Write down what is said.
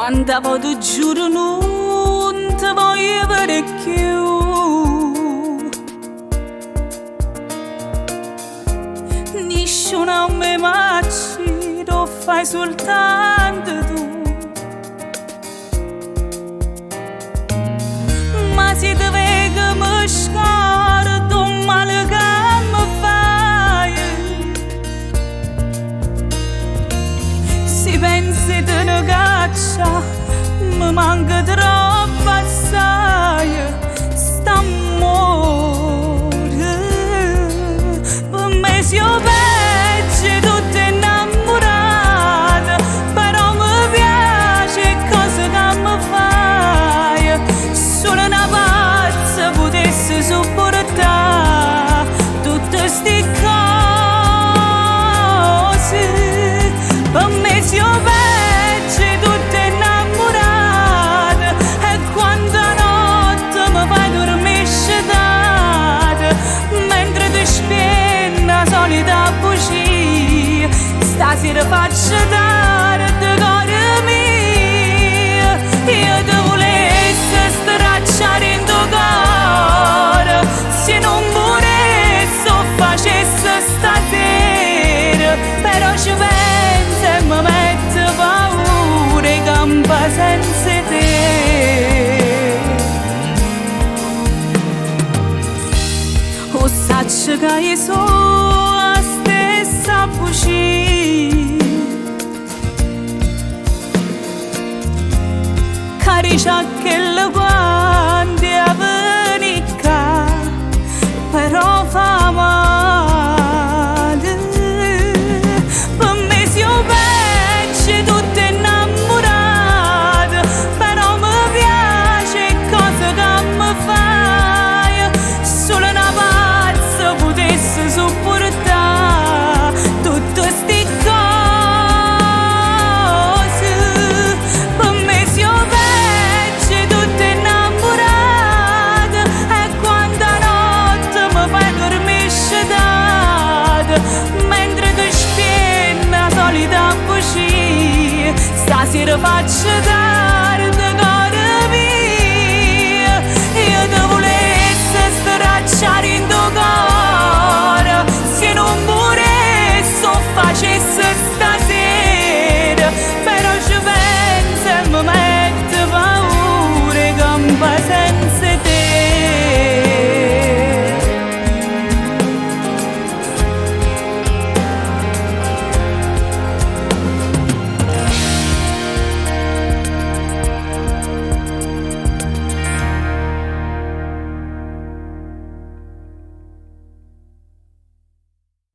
quando vado giuro non ti voglio vedere più. Nessuno mi macci, lo fai soltanto tu. Ma se ti vedo mi scordo un male che mi fai. Se pensi di una caccia mi manca troppo assai. St'amore per me si peggio, tutto innamorata, però mi piace cosa che mi fai. Solo una pazza potesse sopportare tutte sti cose. Per me si peggio, tutto innamorata, e quando notte mi fai dormire sciatata, mentre ti spieghi la solita bugia. Stasera faccio tardi, cuore mio, io ti volessi stracciare in tuo cuore. Se non volessi o facessi stasera, però ci penso e mi metto paura e campa senza te. O saccio che io sono la stessa bugia, caricia che le quante avvenica, però fa male. Per me si peggio, tutto innamorata, però mi piace cosa che mi fai. Solo una pazza potesse sopportare tutte sti cose. Per me si peggio, tutto innamorata, e quando notte mi fai dormire sciatata, mentre ti spieghi la solita bugia. Stasera faccio tardi,